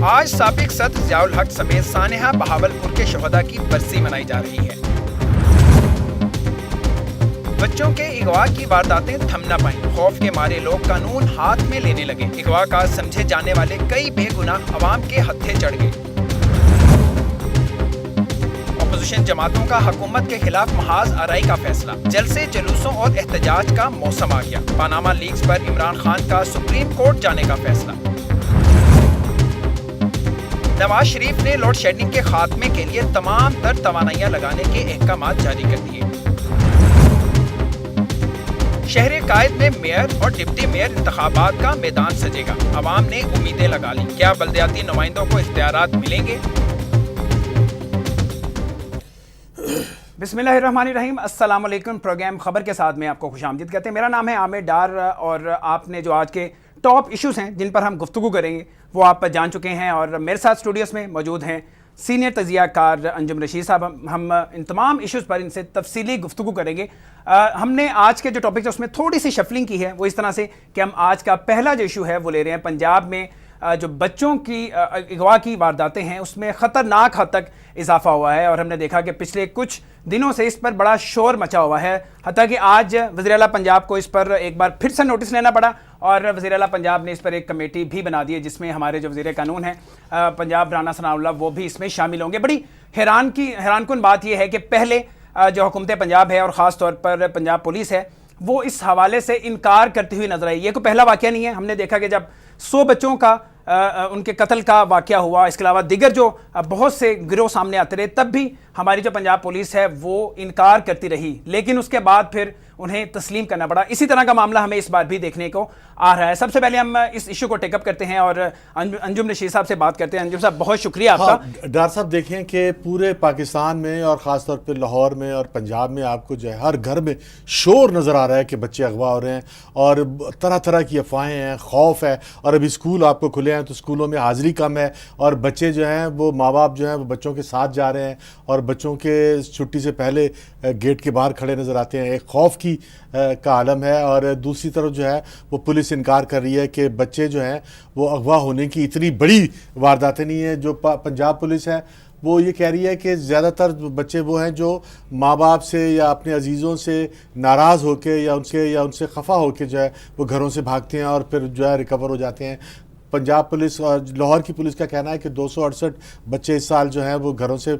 आज साबिक सदर ज़ियाउल हक समेत सानेहा बहावलपुर के शहदा की बरसी मनाई जा रही है। बच्चों के अगवा की वारदातें थम न पाईं, खौफ के मारे लोग कानून हाथ में लेने लगे। अगवा का समझे जाने वाले कई बेगुनाह अवाम के हत्थे चढ़ गए। अपोजिशन जमातों का हुकूमत के खिलाफ महाज आराई का फैसला, जलसे जुलूसों और एहतजाज का मौसम आ गया। पानामा लीक्स पर इमरान खान का सुप्रीम कोर्ट जाने का फैसला। नवाज शरीफ ने लोड शेडिंग के खात्मे के लिए तमाम तर तवानाइयां लगाने के अहकाम जारी कर दिए। शहर कायद में मेयर और डिप्टी मेयर इंतखाबात का मैदान सजेगा। अवाम ने उम्मीदें लगा ली, क्या बल्दियाती नुमाइंदों को इख्तियारात मिलेंगे? बिस्मिल्लाहिर्रहमानिर्रहीम, अस्सलाम वालेकुम। प्रोग्राम खबर के साथ में आपको खुशामदीद कहते हैं। मेरा नाम है आमिर डार और आपने जो आज के टॉप इश्यूज़ हैं जिन पर हम गुफ्तगू करेंगे वो आप जान चुके हैं। और मेरे साथ स्टूडियोस में मौजूद हैं सीनियर तजियाकार अंजुम रशीद साहब। हम इन तमाम इश्यूज़ पर इनसे तफसीली गुफ्तगू करेंगे। हमने आज के जो टॉपिक है उसमें थोड़ी सी शफलिंग की है, वो इस तरह से कि हम आज का पहला जो इशू है वो ले रहे हैं। पंजाब में जो बच्चों की अगवा की वारदातें हैं उसमें ख़तरनाक हद तक इजाफा हुआ है और हमने देखा कि पिछले कुछ दिनों से इस पर बड़ा शोर मचा हुआ है। हत्ता कि आज वज़ीर आला पंजाब को इस पर एक बार फिर से नोटिस लेना पड़ा और वज़ीर आला पंजाब ने इस पर एक कमेटी भी बना दी है जिसमें हमारे जो वज़ीर कानून हैं पंजाब राना सनाउल्लाह वो भी इसमें शामिल होंगे। बड़ी हैरानकुन बात यह है कि पहले जो हुकूमत पंजाब है और ख़ास तौर पर पंजाब पुलिस है वो इस हवाले से इनकार करती हुई नजर आई। ये कोई पहला वाक़या नहीं है। हमने देखा कि जब 100 बच्चों का उनके कत्ल का वाक़या हुआ, इसके अलावा दिगर जो बहुत से गिरोह सामने आते रहे, तब भी हमारी जो पंजाब पुलिस है वो इनकार करती रही, लेकिन उसके बाद फिर उन्हें तस्लीम करना पड़ा। इसी तरह का मामला हमें इस बार भी देखने को आ रहा है। सबसे पहले हम इस इशू को टेकअप करते हैं और अंजुम रशीद साहब से बात करते हैं। अंजुम साहब, बहुत शुक्रिया आपका। डॉक्टर साहब, देखें कि पूरे पाकिस्तान में और ख़ास तौर पे लाहौर में और पंजाब में आपको जो है हर घर में शोर नज़र आ रहा है कि बच्चे अगवा हो रहे हैं और तरह तरह की अफवाहें हैं, खौफ है। और अभी स्कूल आपको खुले हैं तो स्कूलों में हाज़िरी कम है और बच्चे जो हैं वो माँ बाप जो हैं वो बच्चों के साथ जा रहे हैं और बच्चों के छुट्टी से पहले गेट के बाहर खड़े नज़र आते हैं। एक खौफ का आलम है और दूसरी तरफ जो है वो पुलिस इनकार कर रही है कि बच्चे जो हैं वो अगवा होने की इतनी बड़ी वारदातें नहीं है। जो पंजाब पुलिस है वो ये कह रही है कि ज़्यादातर बच्चे वो हैं जो माँ बाप से या अपने अजीज़ों से नाराज़ होकर या उनसे खफा होकर जो है वो घरों से भागते हैं और फिर जो है रिकवर हो जाते हैं। पंजाब पुलिस और लाहौर की पुलिस का कहना है कि 268 बच्चे इस साल जो हैं वो घरों से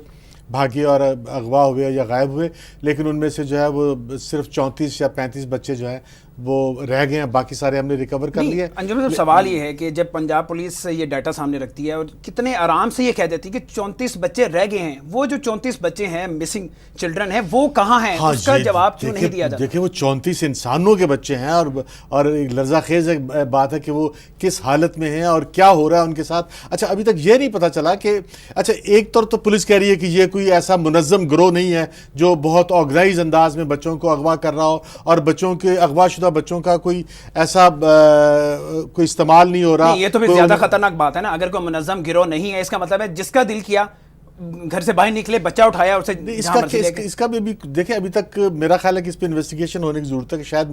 भागे और अगवा हुए या गायब हुए, लेकिन उनमें से जो है वो सिर्फ 34 या 35 बच्चे जो हैं वो रह गए हैं, बाकी सारे हमने रिकवर कर लिए। अंजुम साहब, सवाल ये है कि जब पंजाब पुलिस ये डाटा सामने रखती है और कितने आराम से ये कह देती है कि 34 बच्चे रह गए हैं, वो जो 34 बच्चे हैं मिसिंग चिल्ड्रन हैं वो कहाँ हैं? हाँ, उसका जवाब क्यों नहीं दिया जाता? देखिए, वो 34 इंसानों के बच्चे हैं और लर्जाखेज एक बात है कि वो किस हालत में हैं और क्या हो रहा है उनके साथ। अच्छा, अभी तक ये नहीं पता चला कि अच्छा, एक तरफ तो पुलिस कह रही है कि ये कोई ऐसा मुनज़्ज़म गिरोह नहीं है जो बहुत ऑर्गेनाइज अंदाज में बच्चों को अगवा कर रहा हो और बच्चों के अगवाशुदा बच्चों का कोई ऐसा कोई इस्तेमाल नहीं हो रहा। ये तो फिर ज्यादा खतरनाक बात है ना। अगर कोई मुनज़्ज़म गिरोह नहीं है, इसका मतलब है जिसका दिल किया घर से बाहर निकले, बच्चा उठाया और इसका भी देखें, अभी तक मेरा ख्याल है कि इस पे इन्वेस्टिगेशन होने की जरूरत है कि शायद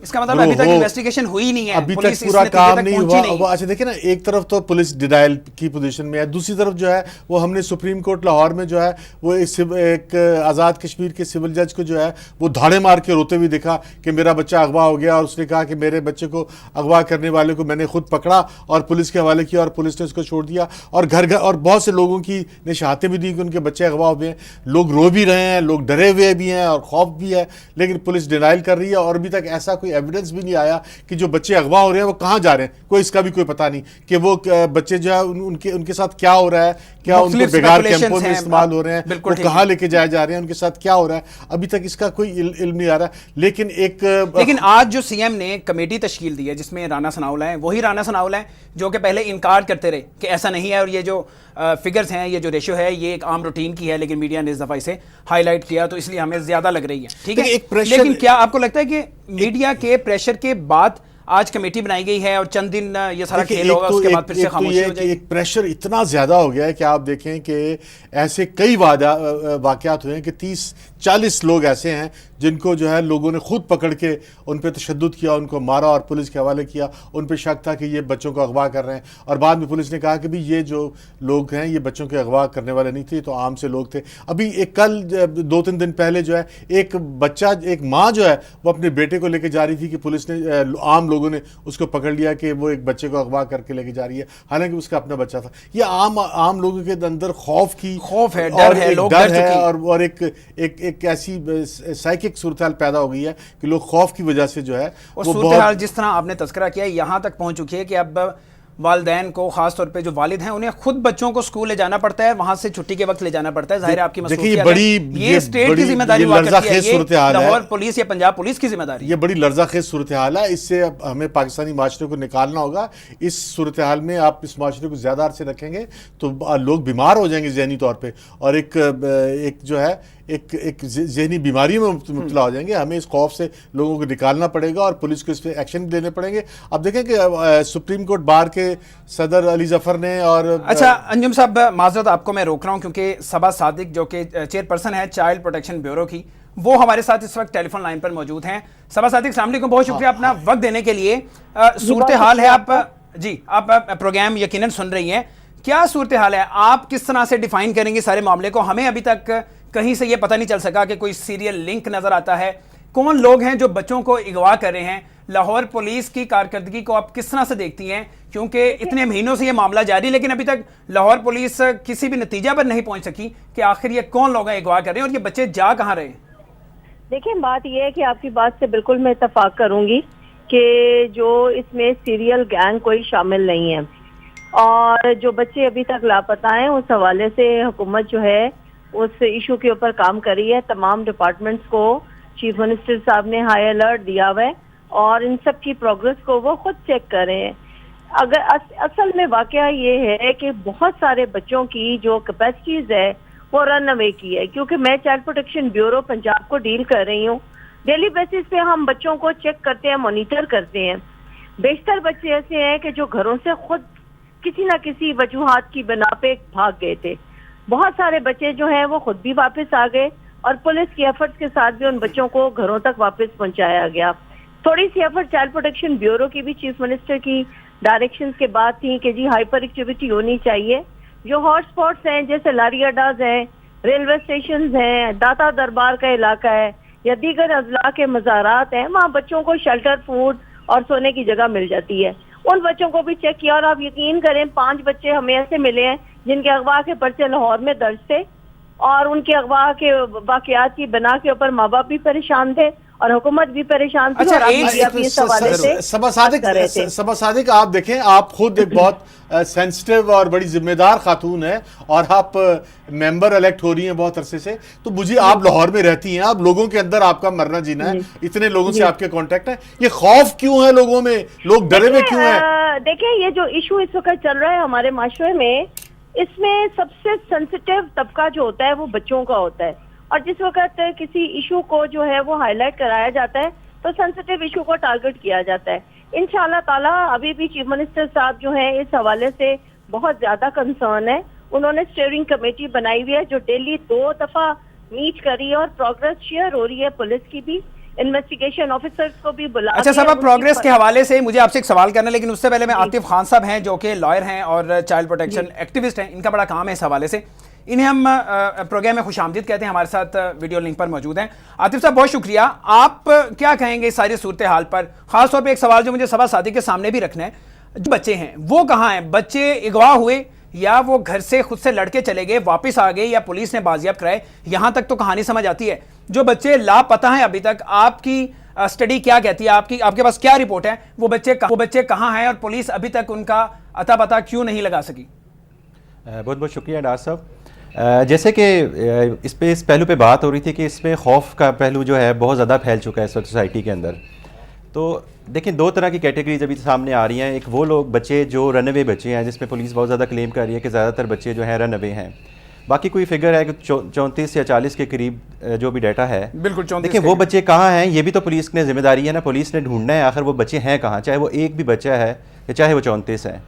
इसका मतलब अभी तक इन्वेस्टिगेशन हुई नहीं है, अभी तक पूरा काम नहीं हुआ। अच्छा, देखिए ना, एक तरफ तो पुलिस डिनायल की पोजीशन में है, दूसरी तरफ जो है वो हमने सुप्रीम कोर्ट लाहौर में जो है वो एक आज़ाद कश्मीर के सिविल जज को जो है वो धाड़े मार के रोते हुए दिखा कि मेरा बच्चा अगवा हो गया और उसने कहा कि मेरे बच्चे को अगवा करने वाले को मैंने खुद पकड़ा और पुलिस के हवाले किया और पुलिस ने उसको छोड़ दिया। और घर और बहुत से लोगों की ने शहादतें भी दी कि उनके बच्चे अगवा हुए हैं। लोग रो भी रहे हैं, लोग डरे हुए भी हैं और खौफ भी है, लेकिन पुलिस डिनाइल कर रही है और अभी तक ऐसा कोई एविडेंस भी नहीं आया कि जो बच्चे अगवा हो रहे हैं वो कहाँ जा रहे हैं। कोई इसका भी कोई पता नहीं कि वो बच्चे जो है उनके साथ क्या हो रहा है, क्या उनको बेगार कैंपों में इस्तेमाल हो रहे हैं, वो कहाँ लेके जाए जा रहे हैं, उनके साथ क्या हो रहा है, अभी तक इसका कोई इल्म नहीं आ रहा। लेकिन आज जो सीएम ने कमेटी तश्कील दी है जिसमें राना सनाउल्लाह है, वही राना सनाउल्लाह है जो कि पहले इनकार करते रहे कि ऐसा नहीं है और ये जो फिगर्स हैं, ये जो रेशो है, ये एक आम रूटीन की है, लेकिन मीडिया ने इस दफा इसे हाईलाइट किया तो इसलिए हमें ज्यादा लग रही है। ठीक है, लेकिन क्या आपको लगता है कि मीडिया के प्रेशर के बाद आज कमेटी बनाई गई है और चंद दिन ये सारा देखिए, खेल होगा, उसके बाद फिर से तो खामोशी ये हो कि जाएगी। एक प्रेशर इतना ज़्यादा हो गया है कि आप देखें कि ऐसे कई वाक़यात हुए हैं कि 30-40 लोग ऐसे हैं जिनको जो है लोगों ने खुद पकड़ के उन पे तशद्दुद किया, उनको मारा और पुलिस के हवाले किया। उन पे शक था कि ये बच्चों को अगवा कर रहे हैं, और बाद में पुलिस ने कहा कि भाई ये जो लोग हैं ये बच्चों के अगवा करने वाले नहीं थे, तो आम से लोग थे। अभी एक कल 2-3 दिन पहले जो है एक बच्चा, एक माँ जो है वो अपने बेटे को लेके जा रही थी कि पुलिस ने, आम लोगों ने उसको पकड़ लिया कि वो एक बच्चे को अगवा करके लेके जा रही है, हालांकि उसका अपना बच्चा था। ये आम लोगों के अंदर खौफ है, डर है, लोग डर चुके हैं। और एक ऐसी साइकिक सूरत हाल पैदा हो गई है कि लोग खौफ की वजह से जो है और वो सूरत हाल जिस तरह आपने तस्करा किया यहाँ तक पहुंच चुकी है कि अब वालिदैन को, खास तौर पे जो वालिद हैं, उन्हें खुद बच्चों को स्कूल ले जाना पड़ता है, वहां से छुट्टी के वक्त ले जाना पड़ता है। जाहिर है आपकी मसरूफियत है, ये स्टेट की जिम्मेदारी हुआ करती है, ये लाहौर पुलिस या पंजाब पुलिस की जिम्मेदारी। ये बड़ी लर्जाखेज सूरत हाल है, इससे हमें पाकिस्तानी माशरे को निकालना होगा। इस सूरत हाल में आप इस माशरे को ज़्यादा अरसे रखेंगे तो लोग बीमार हो जाएंगे जहनी तौर पर, और एक जो है एक जहनी बीमारी में मुब्तला हो जाएंगे। हमें इस खौफ से लोगों को निकालना पड़ेगा और पुलिस को इस पर एक्शन लेने पड़ेंगे। अब देखें कि सुप्रीम कोर्ट बार के सदर अली जफर ने और अच्छा अंजुम साहब, माजरत आपको मैं रोक रहा हूं क्योंकि सबा सादिक जो कि चेयरपर्सन है चाइल्ड प्रोटेक्शन ब्यूरो की, वो हमारे साथ इस वक्त टेलीफोन लाइन पर मौजूद हैं। सबा सादिक, अस्सलाम वालेकुम, बहुत शुक्रिया अपना वक्त देने के लिए। सूरत हाल है, आप प्रोग्राम यकीनन सुन रही हैं, क्या सूरत हाल है, आप किस तरह से डिफाइन करेंगे सारे मामले को? हमें अभी तक कहीं से ये पता नहीं चल सका कि कोई सीरियल लिंक नजर आता है। कौन लोग हैं जो बच्चों को अगवा कर रहे हैं? लाहौर पुलिस की कारकर्दगी को आप किस तरह से देखती हैं? क्योंकि इतने महीनों से ये मामला जारी, लेकिन अभी तक लाहौर पुलिस किसी भी नतीजा पर नहीं पहुंच सकी कि आखिर ये कौन लोग अगवा कर रहे हैं और ये बच्चे जा कहाँ रहे हैं। देखिए, बात यह है कि आपकी बात से बिल्कुल मैं इत्तेफाक करूंगी कि जो इसमें सीरियल गैंग कोई शामिल नहीं है, और जो बच्चे अभी तक लापता हैं उस हवाले से हुकूमत जो है उस इशू के ऊपर काम कर रही है। तमाम डिपार्टमेंट्स को चीफ मिनिस्टर साहब ने हाई अलर्ट दिया हुआ है और इन सब की प्रोग्रेस को वो खुद चेक कर रहे हैं। अगर असल में वाकया ये है कि बहुत सारे बच्चों की जो कैपेसिटीज है वो रन अवे की है, क्योंकि मैं चाइल्ड प्रोटेक्शन ब्यूरो पंजाब को डील कर रही हूँ। डेली बेसिस पे हम बच्चों को चेक करते हैं, मॉनिटर करते हैं। बेशतर बच्चे ऐसे हैं कि जो घरों से खुद किसी ना किसी वजूहात की बिना पे भाग गए थे। बहुत सारे बच्चे जो हैं वो खुद भी वापस आ गए और पुलिस की एफर्ट्स के साथ भी उन बच्चों को घरों तक वापस पहुंचाया गया। थोड़ी सी एफर्ट चाइल्ड प्रोटेक्शन ब्यूरो की भी चीफ मिनिस्टर की डायरेक्शंस के बाद थी कि जी हाइपर एक्टिविटी होनी चाहिए। जो हॉटस्पॉट्स हैं जैसे लारी अड्डाज हैं, रेलवे स्टेशन हैं, दाता दरबार का इलाका है या दीगर अजला के मज़ारात हैं, वहाँ बच्चों को शेल्टर, फूड और सोने की जगह मिल जाती है। उन बच्चों को भी चेक किया और आप यकीन करें 5 बच्चे हमें ऐसे मिले हैं जिनके अगवा के पर्चे लाहौर में दर्ज थे और उनके अगवा के वाकयात की बना के ऊपर माँ बाप भी परेशान थे और हुकूमत भी परेशान थी। सबा सादिक, आप देखें, आप खुद एक बहुत सेंसिटिव और बड़ी जिम्मेदार खातून है और आप मेंबर इलेक्ट हो रही हैं बहुत अरसे से, तो मुझे, आप लाहौर में रहती हैं, आप लोगों के अंदर आपका मरना जीना है, इतने लोगों से आपके कांटेक्ट है, ये खौफ क्यों है लोगों में, लोग डरे हुए क्यों हैं? देखिए, ये जो इशू इस वक्त चल रहा है हमारे माशरे में, इसमें सबसे सेंसिटिव तबका जो होता है वो बच्चों का होता है, और जिस वक्त किसी इशू को जो है वो हाईलाइट कराया जाता है तो सेंसिटिव इशू को टारगेट किया जाता है। इंशाल्लाह ताला अभी भी चीफ मिनिस्टर साहब जो है इस हवाले से बहुत ज्यादा कंसर्न है। उन्होंने स्टीयरिंग कमेटी बनाई हुई है जो डेली 2 दफा मीट करी है और प्रोग्रेस शेयर हो रही है। पुलिस की भी, इन्वेस्टिगेशन ऑफिसर्स को भी बुला। अच्छा साहब, प्रोग्रेस के हवाले से मुझे आपसे एक सवाल करना है, लेकिन उससे पहले मैं आतिफ खान साहब हैं जो कि लॉयर हैं और चाइल्ड प्रोटेक्शन एक्टिविस्ट हैं, इनका बड़ा काम है इस हवाले से, इन्हें हम प्रोग्राम में खुशामदीद कहते हैं, हमारे साथ वीडियो लिंक पर मौजूद हैं। आतिफ साहब, बहुत शुक्रिया। आप क्या कहेंगे सारी सूरत हाल पर? खासतौर पर एक सवाल जो मुझे सबा सादिक के सामने भी रखना है, जो बच्चे हैं वो कहाँ हैं? बच्चे अगवा हुए या वो घर से खुद से लड़के चले गए, वापस आ गए, या पुलिस ने बाजियाब कराए? यहाँ तक तो कहानी समझ आती है। जो बच्चे लापता हैं अभी तक, आपकी स्टडी क्या कहती है? आपके पास क्या रिपोर्ट है? वो बच्चे कहाँ हैं और पुलिस अभी तक उनका अता पता क्यों नहीं लगा सकी? बहुत बहुत शुक्रिया डॉक्टर साहब। जैसे कि इस पहलू पे बात हो रही थी कि इसमें खौफ का पहलू जो है बहुत ज़्यादा फैल चुका है सोसाइटी के अंदर। तो देखिए, 2 तरह की कैटेगरीज अभी सामने आ रही हैं। एक वो लोग बच्चे जो रन अवे बच्चे हैं, जिसमें पुलिस बहुत ज़्यादा क्लेम कर रही है कि ज़्यादातर बच्चे जो हैं रन अवे हैं। बाकी कोई फिगर है कि 34 या 40 के करीब जो भी डाटा है। बिल्कुल 34 देखिए वो बच्चे कहाँ हैं, ये भी तो पुलिस की जिम्मेदारी है ना, पुलिस ने ढूंढना है आखिर वो बच्चे हैं कहाँ, चाहे वो एक भी बच्चा है या चाहे वो 34 है।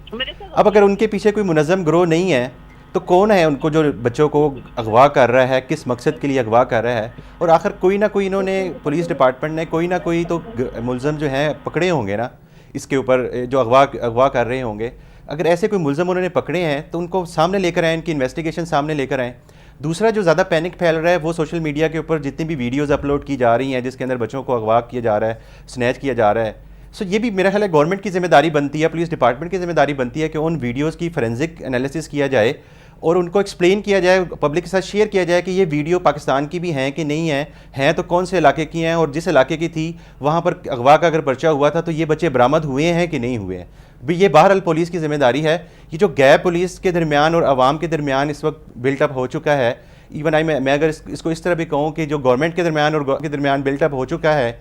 अब अगर उनके पीछे कोई मुनज़्ज़म गिरोह नहीं है तो कौन है उनको जो बच्चों को अगवा कर रहा है, किस मकसद के लिए अगवा कर रहा है, और आखिर कोई ना कोई इन्होंने पुलिस डिपार्टमेंट ने कोई ना कोई तो मुलज़म जो हैं पकड़े होंगे ना इसके ऊपर, जो अगवा कर रहे होंगे। अगर ऐसे कोई मुलज़म उन्होंने पकड़े हैं तो उनको सामने लेकर आएँ, इनकी इन्वेस्टिगेशन सामने लेकर आएँ। दूसरा जो ज़्यादा पैनिक फैल रहा है वो सोशल मीडिया के ऊपर जितनी भी वीडियोज़ अपलोड की जा रही हैं जिसके अंदर बच्चों को अगवा किया जा रहा है, स्नैच किया जा रहा है। सो ये भी मेरा ख्याल है गवर्नमेंट की जिम्मेदारी बनती है, पुलिस डिपार्टमेंट की जिम्मेदारी बनती है कि उन वीडियोज़ की फोरेंसिक एनालिसिस किया जाए और उनको एक्सप्लेन किया जाए, पब्लिक के साथ शेयर किया जाए कि ये वीडियो पाकिस्तान की भी हैं कि नहीं हैं तो कौन से इलाके की हैं, और जिस इलाके की थी वहाँ पर अगवा का अगर पर्चा हुआ था तो ये बच्चे बरामद हुए हैं कि नहीं हुए हैं। भी ये बहरहाल पुलिस की जिम्मेदारी है। ये जो गैप पुलिस के दरमियान और आवाम के दरमियान इस वक्त बिल्टअप हो चुका है, इवन मैं अगर इसको इस तरह भी कहूँ कि जो गवर्नमेंट के दरमियान और के दरमियान बिल्टअप हो चुका है,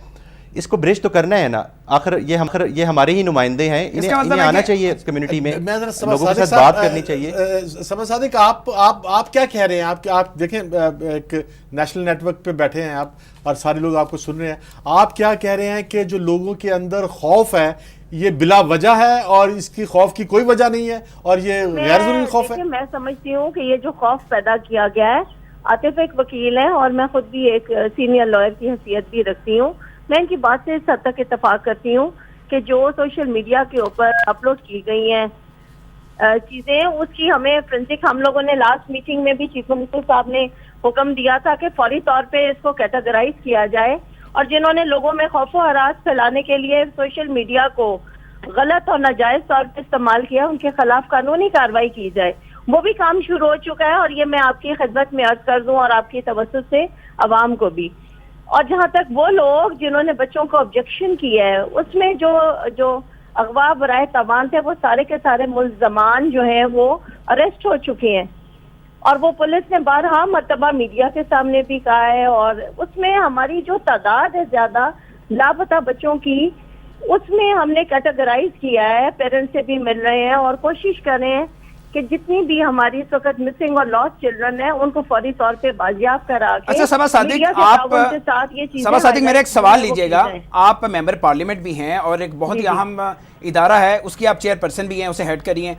इसको ब्रिज तो करना है ना। आखिर ये हमारे ही नुमाइंदे हैं, इन्हें आना चाहिए कम्युनिटी में, लोगों के साथ बात करनी चाहिए। समझ सादिक, आप क्या कह रहे हैं? आप देखें, एक नेशनल नेटवर्क पे बैठे हैं आप और सारे लोग आपको सुन रहे हैं। आप क्या कह रहे हैं कि जो लोगों के अंदर खौफ है ये बिला वजह है और इसकी खौफ की कोई वजह नहीं है और ये गैर जरूरी खौफ है? मैं समझती हूँ कि ये जो खौफ पैदा किया गया है, आतिफ एक वकील है और मैं खुद भी एक सीनियर लॉयर की हैसियत भी रखती हूँ, मैं इनकी बात से इस हद तक इत्तेफाक करती हूँ कि जो सोशल मीडिया के ऊपर अपलोड की गई हैं चीजें, उसकी हमें फोरेंसिक, हम लोगों ने लास्ट मीटिंग में भी चीफ मिनिस्टर साहब ने हुक्म दिया था कि फौरी तौर पे इसको कैटेगराइज किया जाए, और जिन्होंने लोगों में खौफ व हरास फैलाने के लिए सोशल मीडिया को गलत और नाजायज तौर पर इस्तेमाल किया, उनके खिलाफ कानूनी कार्रवाई की जाए। वो भी काम शुरू हो चुका है और ये मैं आपकी खिदमत में अर्ज कर दूं और आपकी तवज्जो से अवाम को भी। और जहां तक वो लोग जिन्होंने बच्चों को ऑब्जेक्शन किया है, उसमें जो अगवा बराए तवान थे वो सारे के सारे मुल्जमान जो हैं वो अरेस्ट हो चुके हैं, और वो पुलिस ने बारहा मरतबा मीडिया के सामने भी कहा है। और उसमें हमारी जो तादाद है ज्यादा लापता बच्चों की, उसमें हमने कैटेगराइज किया है, पेरेंट्स से भी मिल रहे हैं और कोशिश कर रहे हैं कि जितनी भी हमारी इस वक्त मिसिंग और लॉस्ट चिल्ड्रन है उनको फौरी तौर पे बाजियाब करा के। अच्छा सबा सादिक, मेरा एक सवाल लीजिएगा। आप मेंबर पार्लियामेंट भी हैं और एक बहुत ही अहम इदारा है उसकी आप चेयरपर्सन भी हैं, उसे हेड करिए,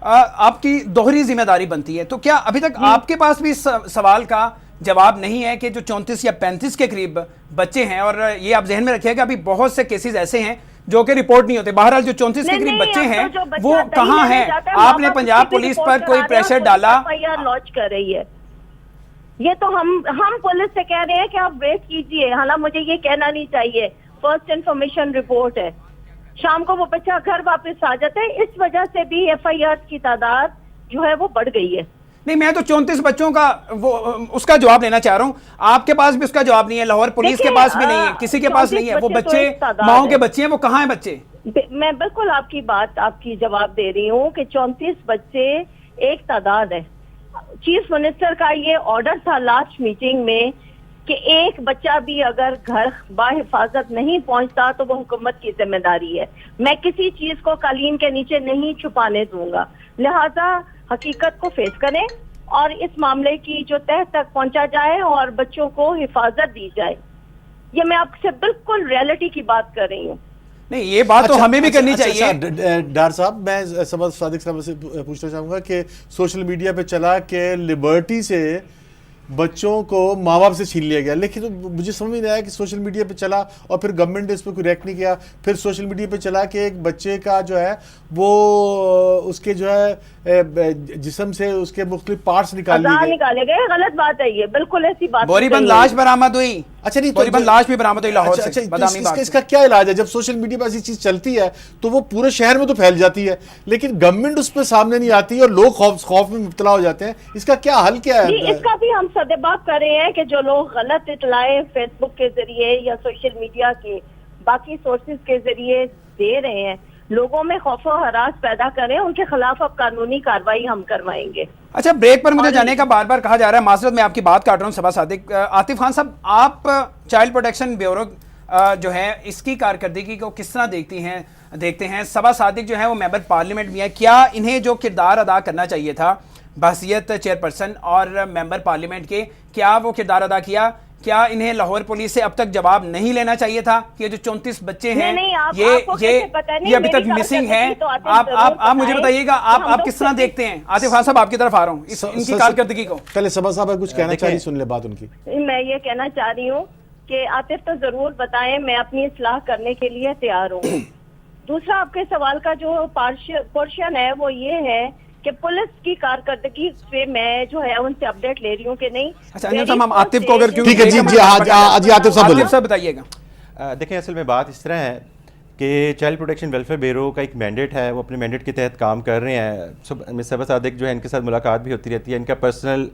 आपकी दोहरी जिम्मेदारी बनती है, तो क्या अभी तक आपके पास भी सवाल का जवाब नहीं है कि जो 34 या 35 के करीब बच्चे हैं, और ये आप जहन में रखिएगा अभी बहुत से केसेस ऐसे हैं जो कि रिपोर्ट नहीं होते, बहरहाल जो 34 के करीब बच्चे हैं वो कहाँ हैं? आपने पंजाब पुलिस पर कोई प्रेशर डाला? लॉन्च कर रही है, ये तो हम पुलिस से कह रहे हैं कि आप वेट कीजिए, हालांकि मुझे ये कहना नहीं चाहिए, फर्स्ट इंफॉर्मेशन रिपोर्ट है, शाम को वो बच्चा घर वापस आ जाता है, इस वजह से भी FIR की तादाद जो है वो बढ़ गई है। नहीं, मैं तो 34 बच्चों का वो उसका जवाब लेना चाह रहा हूँ, आपके पास भी उसका जवाब नहीं है, लाहौर पुलिस के पास भी नहीं है, किसी के पास नहीं है। वो बच्चे माओ के बच्चे हैं, वो कहाँ हैं बच्चे? मैं बिल्कुल आपकी जवाब दे रही हूँ कि 34 बच्चे एक तादाद है। चीफ मिनिस्टर का ये ऑर्डर था लास्ट मीटिंग में कि एक बच्चा भी अगर घर बाहिफाजत नहीं पहुंचता तो वो हुकूमत की जिम्मेदारी है। मैं किसी चीज को कालीन के नीचे नहीं छुपाने दूंगा, लिहाजा हकीकत को फेस करें और इस मामले की जो तह तक पहुंचा जाए और बच्चों को हिफाजत दी जाए। ये मैं आपसे बिल्कुल रियलिटी की बात कर रही हूँ। नहीं, ये बात तो हमें भी करनी चाहिए। डार साहब, मैं समझ सादिक साहब से पूछना चाहूंगा कि सोशल मीडिया पे चला के लिबर्टी से बच्चों को माँ बाप से छीन लिया गया, लेकिन तो मुझे समझ नहीं आया कि सोशल मीडिया पे चला और फिर गवर्नमेंट ने इस पर कोई रिएक्ट नहीं किया। फिर सोशल मीडिया पे चला कि एक बच्चे का जो है वो उसके जो है जिस्म से उसके मुख्तलिफ पार्ट्स निकाले गए। गलत बात है ये, बिल्कुल ऐसी बात। बोरीबंद लाश बरामद हुई। अच्छा, नहीं बोरीबंद लाश भी बरामद हुई लाहौर से। इसका क्या इलाज है? जब सोशल मीडिया पर ऐसी चीज चलती है तो वो पूरे शहर में तो फैल जाती है, लेकिन गवर्नमेंट उस पर सामने नहीं आती और लोग खौफ में मुब्तला हो जाते हैं। इसका क्या हल क्या है? इसका भी हम सदेबाप कर रहे हैं कि जो लोग गलत इतलाएं फेसबुक के जरिए या सोशल मीडिया के बाकी सोर्सेज के जरिए दे रहे हैं, लोगों में खौफ व हरास पैदा करें, उनके खिलाफ अब कानूनी कार्रवाई हम करवाएंगे। अच्छा, ब्रेक पर मुझे जाने का बार बार कहा जा रहा है, माजरत मैं आपकी बात काट रहा हूँ सबा सादिक। आतिफ खान साहब, आप चाइल्ड प्रोटेक्शन ब्यूरो जो है इसकी कारकर्दगी को किस तरह देखते हैं? सबा सादिक जो है वो मेंबर पार्लियामेंट भी है, क्या इन्हें जो किरदार अदा करना चाहिए था बहसियत चेयरपर्सन और मेंबर पार्लियामेंट के, क्या वो किरदार अदा किया? क्या इन्हें लाहौर पुलिस से अब तक जवाब नहीं लेना चाहिए था कि ये जो 34 बच्चे हैं ये अभी तक मिसिंग हैं? आप मुझे बताइएगा, आप किस तरह देखते हैं? आतिफ खान साहब, आपकी तरफ आ रहा हूँ इनकी कारकर्दगी को। पहले सबा साहब कुछ कहना चाह रही, सुन ले बात उनकी। मैं ये कहना चाह रही हूँ कि आतिफ तो जरूर बताएं, मैं अपनी इस्लाह करने के लिए तैयार हूँ। दूसरा, आपके सवाल का जो पोर्शन है वो ये है कि पुलिस की कारकर्दगी पे मैं जो है उनसे अपडेट ले रही हूँ कि नहीं। अच्छा, हम आतिफ को अगर ठीक है जी आतिफ साहब बताइएगा। देखें, असल में बात इस तरह है कि चाइल्ड प्रोटेक्शन वेलफेयर ब्यूरो का एक मैंडेट है, वो अपने मैंडेट के तहत काम कर रहे हैं। मिस सबा सादिक जो है, इनके साथ मुलाकात भी होती रहती है। इनका पर्सनल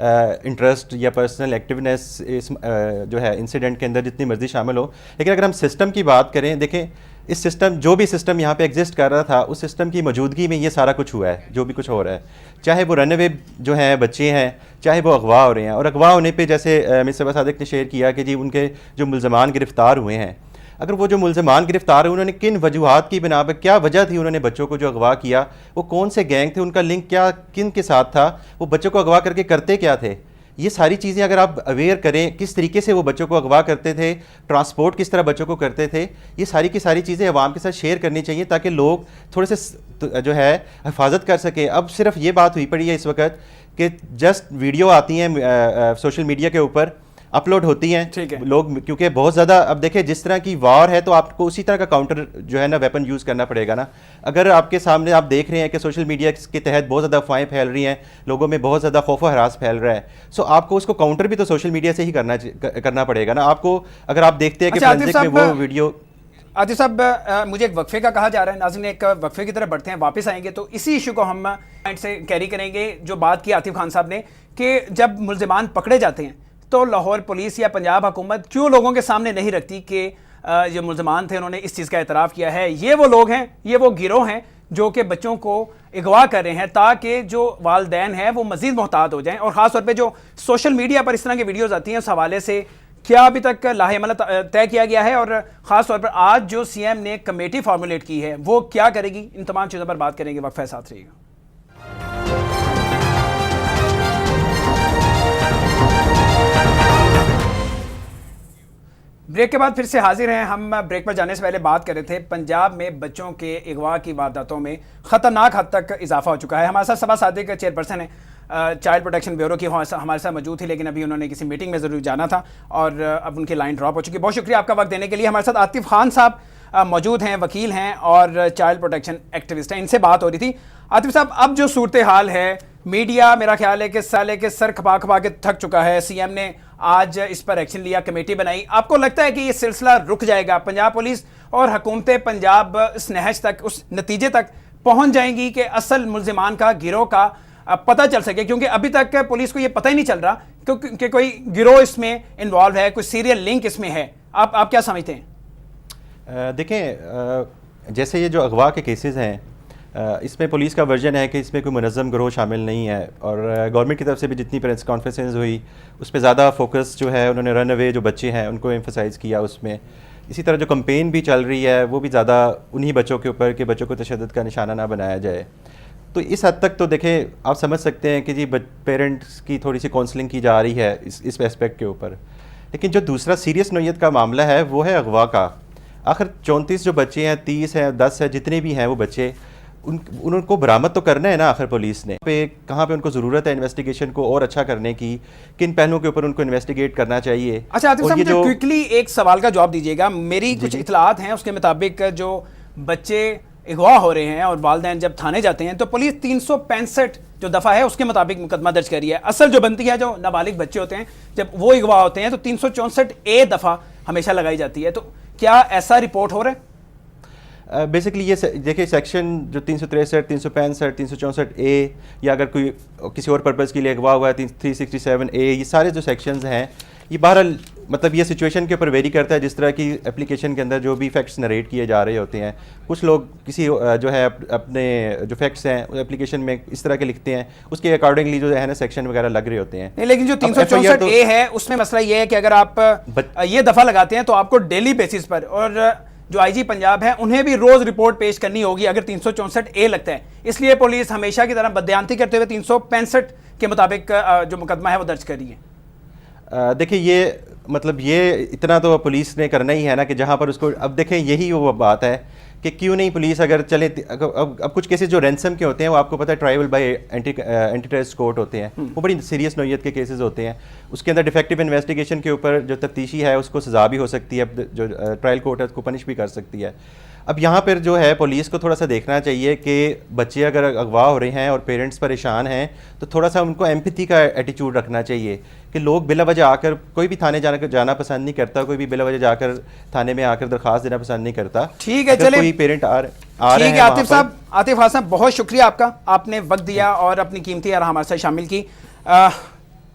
इंटरेस्ट या पर्सनल एक्टिवनेस इस जो है इंसिडेंट के अंदर जितनी मर्जी शामिल हो, लेकिन अगर हम सिस्टम की बात करें, देखें इस सिस्टम, जो भी सिस्टम यहाँ पे एग्जिस्ट कर रहा था, उस सिस्टम की मौजूदगी में ये सारा कुछ हुआ है, जो भी कुछ हो रहा है। चाहे वो रनअवे जो हैं बच्चे हैं, चाहे वो अगवा हो रहे हैं, और अगवा होने पे जैसे मिस सबा सादिक ने शेयर किया कि जी उनके जो मुल्ज़मान गिरफ़्तार हुए हैं, अगर वो जो मुल्ज़मान गिरफ़्तार हुए उन्होंने किन वजूहात की बिना पर, क्या वजह थी उन्होंने बच्चों को जो अगवा किया, वो कौन से गैंग थे, उनका लिंक क्या किन के साथ था, वो बच्चों को अगवा करके करते क्या थे, ये सारी चीज़ें अगर आप अवेयर करें, किस तरीके से वो बच्चों को अगवा करते थे, ट्रांसपोर्ट किस तरह बच्चों को करते थे, ये सारी की सारी चीज़ें अवाम के साथ शेयर करनी चाहिए ताकि लोग थोड़े से जो है हिफाजत कर सकें। अब सिर्फ ये बात हुई पड़ी है इस वक्त कि जस्ट वीडियो आती हैं सोशल मीडिया के ऊपर, अपलोड होती हैं लोग, क्योंकि बहुत ज़्यादा, अब देखें जिस तरह की वार है तो आपको उसी तरह का काउंटर जो है ना वेपन यूज़ करना पड़ेगा ना। अगर आपके सामने आप देख रहे हैं कि सोशल मीडिया के तहत बहुत ज़्यादा अफवाहें फैल रही हैं, लोगों में बहुत ज़्यादा खौफ व हरास फैल रहा है, सो आपको उसको काउंटर भी तो सोशल मीडिया से ही करना पड़ेगा ना आपको। अगर आप देखते हैं कि फोरेंसिक में वो वीडियो। आतिफ साहब, मुझे एक वक्फे का कहा जा रहा है, नाज़रीन एक वक्फे की तरफ बढ़ते हैं, वापस आएंगे तो इसी इशू को हम से कैरी करेंगे। जो बात की आतिफ खान साहब ने कि जब मुल्ज़िमान पकड़े जाते हैं तो लाहौर पुलिस या पंजाब हुकूमत क्यों लोगों के सामने नहीं रखती कि जो मुल्ज़मान थे उन्होंने इस चीज़ का एतराफ़ किया है, ये वो लोग हैं, ये वो गिरोह हैं जो कि बच्चों को अगवा कर रहे हैं, ताकि जो वालदैन हैं वो मज़ीद मोहतात हो जाएं। और ख़ास तौर पे जो सोशल मीडिया पर इस तरह की वीडियोज़ आती हैं, उस हवाले से क्या अभी तक लाहेअमल तय किया गया है? और ख़ास तौर पर आज जो CM ने कमेटी फॉर्मुलेट की है वो क्या करेगी? इन तमाम चीज़ों पर बात करेंगे, वक्फे साथ रहिएगा। ब्रेक के बाद फिर से हाजिर हैं। हम ब्रेक पर जाने से पहले बात कर रहे थे, पंजाब में बच्चों के अगवा की वारदातों में ख़तरनाक हद तक इजाफा हो चुका है। हमारे साथ सबा सादिक चेयरपर्सन है चाइल्ड प्रोटेक्शन ब्यूरो की, हमारे साथ मौजूद थी, लेकिन अभी उन्होंने किसी मीटिंग में ज़रूर जाना था और अब उनकी लाइन ड्रॉप हो चुकी है। बहुत शुक्रिया आपका वक्त देने के लिए। हमारे साथ आतिफ खान साहब मौजूद हैं, वकील हैं और चाइल्ड प्रोटेक्शन एक्टिविस्ट हैं, इनसे बात हो रही थी। आतिफ साहब, अब जो सूरत हाल है, मीडिया मेरा ख्याल है कि साले के सर खपा खपा के थक चुका है। CM ने आज इस पर एक्शन लिया, कमेटी बनाई। आपको लगता है कि ये सिलसिला रुक जाएगा? पंजाब पुलिस और हुकूमत पंजाब इस नहज तक, उस नतीजे तक पहुंच जाएंगी कि असल मुल्ज़िमान का, गिरोह का पता चल सके? क्योंकि अभी तक पुलिस को ये पता ही नहीं चल रहा कि कोई गिरोह इसमें इन्वॉल्व है, कोई सीरियल लिंक इसमें है। आप क्या समझते हैं? देखें, जैसे ये जो अगवा के केसेस हैं, इसमें पुलिस का वर्जन है कि इसमें कोई मुनज़्ज़म गिरोह शामिल नहीं है, और गवर्नमेंट की तरफ से भी जितनी प्रेस कॉन्फ्रेंसेस हुई उस पर ज़्यादा फोकस जो है उन्होंने रन अवे जो बच्चे हैं उनको एम्फसाइज़ किया उसमें। इसी तरह जो कंपेन भी चल रही है वो भी ज़्यादा उन्हीं बच्चों के ऊपर कि बच्चों को तशद्दुद का निशाना ना बनाया जाए। तो इस हद तक तो देखें, आप समझ सकते हैं कि जी पेरेंट्स की थोड़ी सी काउंसलिंग की जा रही है इस एस्पेक्ट के ऊपर। लेकिन जो दूसरा सीरियस नौइयत का मामला है वो है अगवा का। आखिर 34 जो बच्चे हैं, 30 हैं, 10 है, जितने भी हैं वो बच्चे, उनको बरामद तो करना है ना आखिर पुलिस ने। कहाँ पे उनको ज़रूरत है इन्वेस्टिगेशन को और अच्छा करने की, किन पहलुओं के ऊपर उनको इन्वेस्टिगेट करना चाहिए। अच्छा आतिफ साहब, मुझे क्विकली एक सवाल का जवाब दीजिएगा। मेरी कुछ इतलात हैं, उसके मुताबिक जो बच्चे अगवा हो रहे हैं और वालिदैन जब थाने जाते हैं तो पुलिस 365 जो दफ़ा है उसके मुताबिक मुकदमा दर्ज कर रही है। असल जो बनती है, जो नाबालिग बच्चे होते हैं जब वो अगवा होते हैं तो 364A दफ़ा हमेशा लगाई जाती है। तो क्या ऐसा रिपोर्ट हो रहा है? बेसिकली ये देखिए, सेक्शन जो 363, 365, 364A, या अगर कोई किसी और पर्पज़ के लिए अगवा हुआ है 367A, ये सारे जो सेक्शंस हैं, ये बहरहाल मतलब ये सिचुएशन के ऊपर वेरी करता है। जिस तरह की एप्लीकेशन के अंदर जो भी फैक्ट्स नरेट किए जा रहे होते हैं, कुछ लोग किसी जो है अपने जो फैक्ट्स हैं एप्लीकेशन में इस तरह के लिखते हैं, उसके अकॉर्डिंगली जो है ना सेक्शन वगैरह लग रहे होते हैं। नहीं, लेकिन जो 364A है उसमें मसला ये है कि अगर आप ये दफ़ा लगाते हैं तो आपको डेली बेसिस पर, और जो आईजी पंजाब है उन्हें भी रोज रिपोर्ट पेश करनी होगी अगर 364A लगता है। इसलिए पुलिस हमेशा की तरह बदयांती करते हुए 365 के मुताबिक जो मुकदमा है वो दर्ज कर रही है। देखिए ये मतलब ये इतना तो पुलिस ने करना ही है ना कि जहाँ पर उसको, अब देखें यही वो बात है कि क्यों नहीं पुलिस अगर चले, अब कुछ केसेस जो रैंसम के होते हैं वो आपको पता है tribal bye anti terrorist court होते हैं, वो बड़ी सीरियस नौइयत के केसेस होते हैं। उसके अंदर डिफेक्टिव इन्वेस्टिगेशन के ऊपर जो तफ्तीशी है उसको सज़ा भी हो सकती है, जो ट्रायल कोर्ट है उसको पनिश भी कर सकती है। अब यहाँ पर जो है पुलिस को थोड़ा सा देखना चाहिए कि बच्चे अगर अगवा हो रहे हैं और पेरेंट्स परेशान हैं तो थोड़ा सा उनको एम्पैथी का एटीट्यूड रखना चाहिए कि लोग बिला वजह आकर, कोई भी थाने जाना पसंद नहीं करता, कोई भी बिला वजह जाकर थाने में आकर दरख्वास्त देना पसंद नहीं करता। ठीक है, चले कोई पेरेंट आ रहे हैं आतिफ साहब, आतिफ हासन बहुत शुक्रिया आपका, आपने वक्त दिया और अपनी कीमती आरा हमारे साथ शामिल की।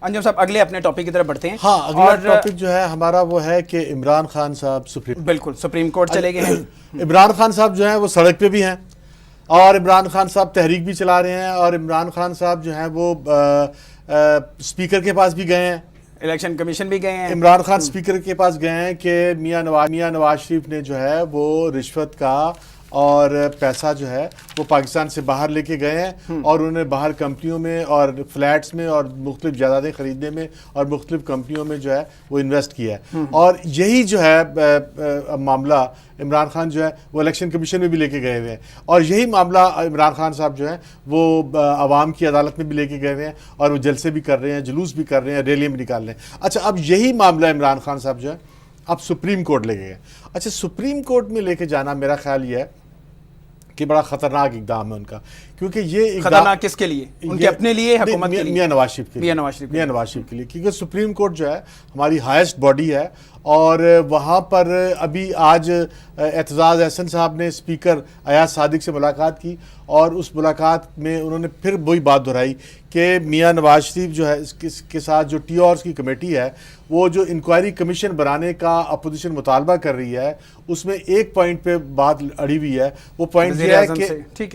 अंजुम साहब अगले अपने टॉपिक की तरफ बढ़ते हैं। हाँ, अगला टॉपिक जो है हमारा वो है कि इमरान खान साहब सुप्रीम कोर्ट चले गए हैं। इमरान खान साहब जो है वो सड़क पे भी हैं और इमरान खान साहब तहरीक भी चला रहे हैं और इमरान खान साहब जो हैं वो स्पीकर के पास भी गए हैं, इलेक्शन कमीशन भी गए हैं। इमरान खान स्पीकर के पास गए हैं कि मियां नवाज शरीफ ने जो है वो रिश्वत का और पैसा जो है वो पाकिस्तान से बाहर लेके गए हैं और उन्होंने बाहर कंपनियों में और फ्लैट्स में और मुख्तलिफ जायदादें खरीदने में और मुख्तलिफ कंपनियों में जो है वो इन्वेस्ट किया है। और यही जो है मामला इमरान खान जो है वो इलेक्शन कमीशन में भी लेके गए हुए हैं और यही मामला इमरान खान साहब जो है वो आवाम की अदालत में भी लेके गए हुए हैं और वो जलसे भी कर रहे हैं, जुलूस भी कर रहे हैं, रैलियाँ भी निकाल रहे हैं। अच्छा, अब यही मामला इमरान खान साहब जो है अब सुप्रीम कोर्ट लेके गए। अच्छा, सुप्रीम कोर्ट में लेके जाना मेरा ख्याल ये है कि बड़ा खतरनाक इकदाम है उनका, क्योंकि ये खतरनाक किसके लिए? उनके अपने लिए, हुकूमत के लिए? मियां नवाज शरीफ के लिए, मियां नवाज शरीफ के लिए, क्योंकि सुप्रीम कोर्ट जो है हमारी हाईएस्ट बॉडी है और वहाँ पर अभी आज एतजाज़ एहसन साहब ने स्पीकर अयाज सादिक से मुलाकात की और उस मुलाकात में उन्होंने फिर वही बात दोहराई कि मियां नवाज शरीफ जो है इसके साथ जो टीओर्स की कमेटी है वो जो इंक्वायरी कमीशन बनाने का अपोजिशन मुतालबा कर रही है उसमें एक पॉइंट पे बात अड़ी हुई है। वो पॉइंट ये है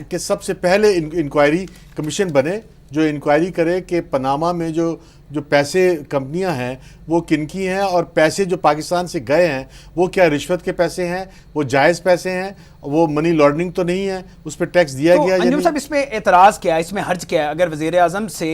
कि सबसे पहले इंक्वायरी कमीशन बने जो इंक्वायरी करे कि पनामा में जो पैसे कंपनियां हैं वो किनकी हैं और पैसे जो पाकिस्तान से गए हैं वो क्या रिश्वत के पैसे हैं, वो जायज़ पैसे हैं, वो मनी लॉन्ड्रिंग तो नहीं है, उस पर टैक्स दिया गया है। अंजुम साहब इसमें एतराज़ क्या है, इसमें हर्ज क्या है? अगर वज़ीर आज़म से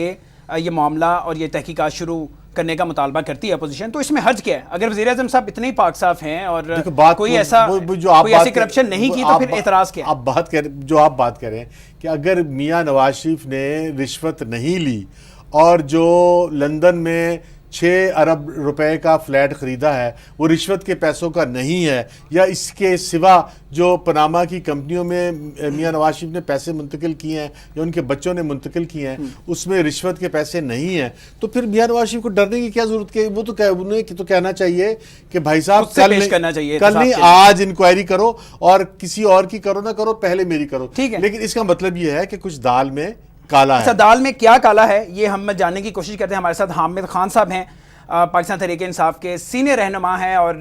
ये मामला और ये तहकीकात शुरू करने का मुतालबा करती है अपोजिशन तो इसमें हर्ज क्या है? अगर वज़ीर आज़म साहब इतने ही पाक साफ हैं और कोई ऐसी करप्शन नहीं की तो फिर एतराज़ क्या है? आप बात कह रहे हैं कि अगर मियां नवाज शरीफ ने रिश्वत नहीं ली और जो लंदन में 6 अरब रुपए का फ्लैट ख़रीदा है वो रिश्वत के पैसों का नहीं है या इसके सिवा जो पनामा की कंपनियों में मियां नवाज शरीफ ने पैसे मुंतकिल किए हैं या उनके बच्चों ने मुंतकिल किए हैं उसमें रिश्वत के पैसे नहीं हैं तो फिर मियां नवाज शरीफ को डरने की क्या ज़रूरत है? वो तो उन्हें तो कहना चाहिए कि भाई साहब कल नहीं आज इंक्वायरी करो और किसी और की करो ना करो, पहले मेरी करो। ठीक है, लेकिन इसका मतलब ये है कि कुछ दाल में काला है। दाल में क्या काला है ये हम जानने की कोशिश करते हैं। हमारे साथ हामिद खान साहब हैं, पाकिस्तान तहरीक इंसाफ के सीनियर रहनुमा हैं और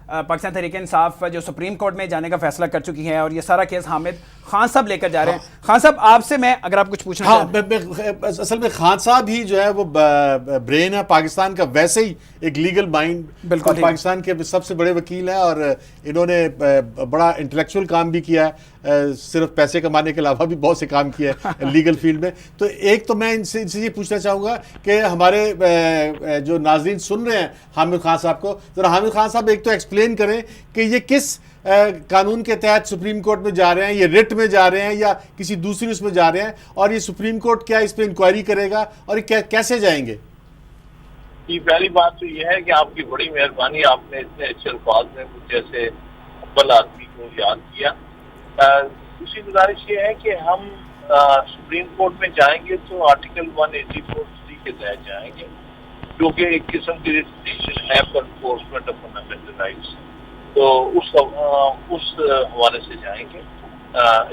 पाकिस्तान तहरीक इंसाफ जो सुप्रीम कोर्ट में जाने का फैसला कर चुकी है और ये सारा केस हामिद खान साहब लेकर जा रहे हैं। खान साहब आपसे मैं अगर आप कुछ पूछना असल में खान साहब ही जो है वो ब्रेन है पाकिस्तान का, वैसे ही एक लीगल माइंड, बिल्कुल पाकिस्तान के सबसे बड़े वकील हैं और इन्होंने बड़ा इंटेलेक्चुअल काम भी किया है, सिर्फ पैसे कमाने के अलावा भी बहुत से काम किया है लीगल फील्ड में। तो एक तो मैं इनसे ये पूछना चाहूँगा कि हमारे जो नाजरीन सुन रहे हैं हामिद खान साहब को, ज़रा हामिद खान साहब एक तो एक्सप्लेन करें कि ये किस कानून के तहत सुप्रीम कोर्ट में जा रहे हैं, ये रिट में जा रहे हैं या किसी दूसरी उसमें जा रहे हैं और ये सुप्रीम कोर्ट क्या इस पर इंक्वायरी करेगा और ये कैसे जाएंगे? ये पहली बात तो ये है कि आपकी बड़ी मेहरबानी, आपने इतने अच्छे अल्फाज में मुझ जैसे अव्वल आदमी को याद किया। दूसरी गुजारिश ये है कि हम सुप्रीम कोर्ट में जाएंगे तो आर्टिकल 184(3) के तहत जाएंगे जो कि एक किस्म की रिटेशन है for enforcement of fundamental rights, तो उस हवाले से जाएंगे,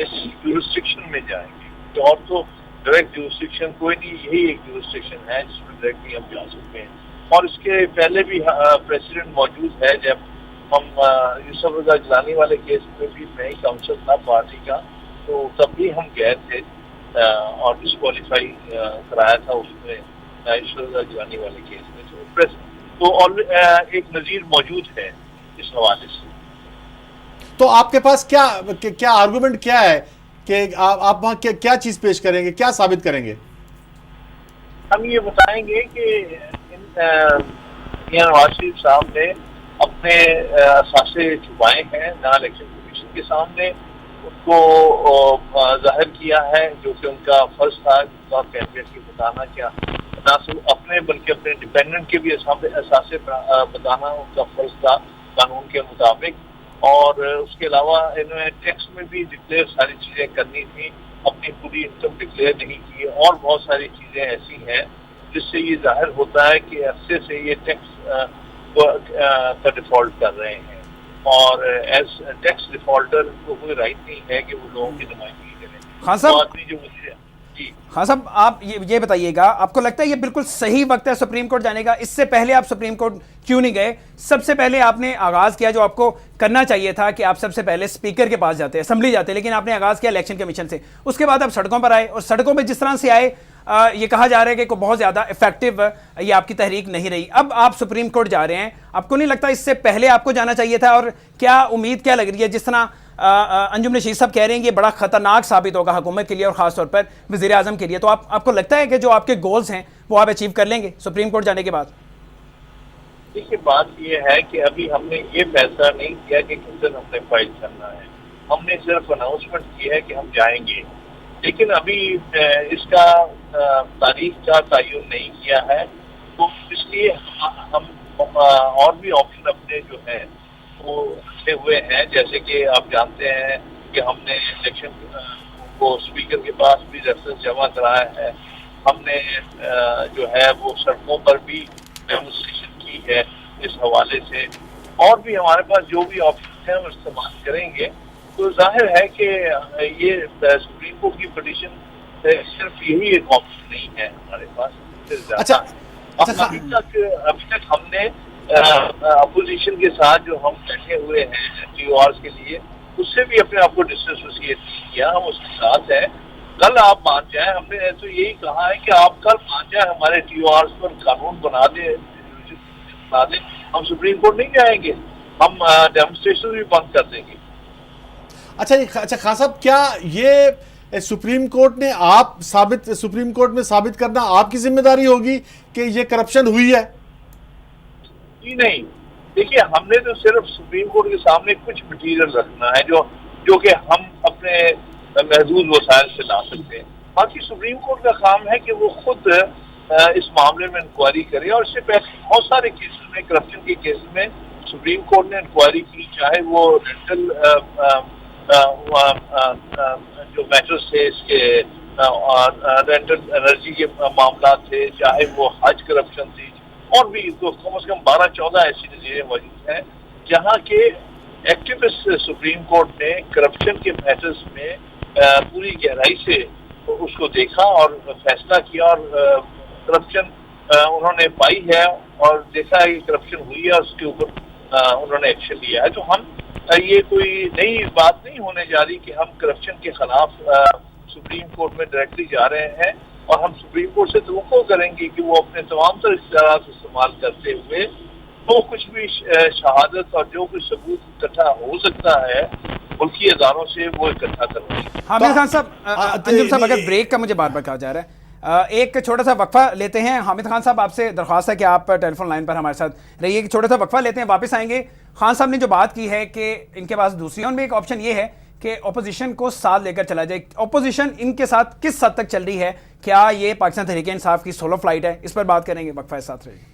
इस ज्यूरिसडिक्शन में जाएंगे और तो डायरेक्ट ज्यूरिसडिक्शन कोई नहीं, यही एक ज्यूरिसडिक्शन है जिसमें डायरेक्टली हम जा सकते हैं। और इसके पहले भी प्रेसिडेंट मौजूद है, जब हम यूसुफ रज़ा गिलानी वाले केस में भी मैं ही काउंसिल था पार्टी का, तो तब भी हम गए थे और डिस्क्वालीफाई कराया था उसमें यूसुफ रज़ा गिलानी वाले केस में। तो एक नज़ीर मौजूद है इस हवाले से। तो आपके पास क्या आर्गुमेंट क्या है कि आप वहाँ क्या चीज़ पेश करेंगे, क्या साबित करेंगे? हम ये बताएंगे कि मियां नवाज शरीफ साहब ने अपने असासे छुपाए हैं ना इलेक्शन कमीशन के सामने, उनको जाहिर किया है जो कि उनका फर्ज था उनका कैबिनेट की बताना, क्या ना सिर्फ अपने बल्कि अपने डिपेंडेंट के भी असासे बताना उनका फर्ज था कानून के मुताबिक। और उसके अलावा इन्होंने टैक्स में भी डिक्लेयर सारी चीज़ें करनी थी, अपनी पूरी इनकम डिक्लेयर नहीं की, और बहुत सारी चीज़ें ऐसी हैं जिससे ये जाहिर होता है कि अरसे से ये टैक्स का डिफॉल्ट कर रहे हैं, और एज टैक्स डिफॉल्टर को कोई राइट नहीं है कि वो लोगों की नुमाइंदगी करें। खान साहब, तो आदमी जो मुझे जी हाँ साहब, आप ये बताइएगा, आपको लगता है ये बिल्कुल सही वक्त है सुप्रीम कोर्ट जाने का? इससे पहले आप सुप्रीम कोर्ट क्यों नहीं गए? सबसे पहले आपने आगाज किया जो आपको करना चाहिए था कि आप सबसे पहले स्पीकर के पास जाते, असेंबली जाते, लेकिन आपने आगाज किया इलेक्शन कमीशन से। उसके बाद आप सड़कों पर आए, और सड़कों पर जिस तरह से आए ये कहा जा रहा है कि कोई बहुत ज़्यादा इफेक्टिव ये आपकी तहरीक नहीं रही। अब आप सुप्रीम कोर्ट जा रहे हैं, आपको नहीं लगता इससे पहले आपको जाना चाहिए था? और क्या उम्मीद क्या लग रही है, जिस तरह अंजुम रशीद साहब कह रहे हैं, ये बड़ा खतरनाक साबित होगा हुकूमत के लिए और ख़ासतौर पर वज़ीर आज़म के लिए, तो आपको लगता है कि जो आपके गोल्स हैं वो आप अचीव कर लेंगे सुप्रीम कोर्ट जाने के बाद? देखिए, बात यह है कि अभी हमने ये फैसला नहीं किया कि किस दिन हमने फाइल करना है, हमने सिर्फ अनाउंसमेंट की है कि हम जाएंगे, लेकिन अभी इसका तारीख का तयन नहीं किया है। तो इसलिए हम और भी ऑप्शन अपने जो है वो रखे हुए हैं, जैसे कि आप जानते हैं कि हमने इलेक्शन को स्पीकर के पास भी रेफरेंस जमा कराया है, हमने जो है वो सड़कों पर भी डेमोन्स्ट्रेशन की है इस हवाले से, और भी हमारे पास जो भी ऑप्शन है हम इस्तेमाल करेंगे। तो जाहिर है कि ये सुप्रीम कोर्ट की पिटीशन सिर्फ यही एक ऑप्शन नहीं है हमारे पास। अच्छा, अभी तक हमने अपोजिशन के साथ जो हम बैठे हुए हैं टीओआरस के लिए, उससे भी अपने आप को डिसोसिएट किया, हम उसके साथ हैं। कल आप मान जाए, हमने तो यही कहा है कि आप कल मान जाए हमारे टीओआरस पर कानून बना दे, हम सुप्रीम कोर्ट नहीं जाएंगे, हम डेमोन्स्ट्रेशन भी बंद कर देंगे। अच्छा खान साहब, क्या ये सुप्रीम कोर्ट में साबित करना आपकी जिम्मेदारी होगी कि ये करप्शन हुई है? जी नहीं, देखिए, हमने तो सिर्फ सुप्रीम कोर्ट के सामने कुछ मटीरियल रखना है जो कि हम अपने महदूद वसाइल से ला सकते हैं। बाकी सुप्रीम कोर्ट का काम है कि वो खुद इस मामले में इंक्वायरी करे, और इससे पहले बहुत सारे केसेस में, करप्शन के केसेस में सुप्रीम कोर्ट ने इंक्वायरी की, चाहे वो रेंटल जो मैटर्स थे इसके रेंटल एनर्जी के मामला थे, चाहे वो हज करप्शन थी, और भी तो कम से कम 12-14 ऐसी नज़ीरें मौजूद हैं जहाँ के एक्टिविस्ट सुप्रीम कोर्ट ने करप्शन के मैटर्स में पूरी गहराई से उसको देखा और फैसला किया, और करप्शन उन्होंने पाई है और देखा है कि करप्शन हुई है, और उसके ऊपर उन्होंने एक्शन लिया है। तो हम ये कोई नई बात नहीं होने जा रही कि हम करप्शन के खिलाफ सुप्रीम कोर्ट में डायरेक्टली जा रहे हैं, और हम सुप्रीम कोर्ट से तवक्को करेंगे कि वो अपने तमाम तरह इख्तियारात इस्तेमाल करते हुए जो कुछ भी शहादत और जो कुछ सबूत इकट्ठा हो सकता है मुल्की अदारों से वो इकट्ठा करवाएंगे। हामिद खान साहब, अंजुम साहब, अगर ब्रेक का मुझे बार बार कहा जा रहा है, एक छोटा सा वक्फा लेते हैं। हामिद खान साहब, आपसे दरख्वास्त है कि आप टेलीफोन लाइन पर हमारे साथ रहिए, कि छोटा सा वक्फा लेते हैं, वापस आएंगे। खान साहब ने जो बात की है कि इनके पास दूसरी और भी एक ऑप्शन ये है कि ओपोजिशन को साथ लेकर चला जाए। ओपोजिशन इनके साथ किस हद तक चल रही है? क्या ये पाकिस्तान तहरीक इंसाफ की सोलो फ्लाइट है? इस पर बात करेंगे, वक्फा के साथ रहिए।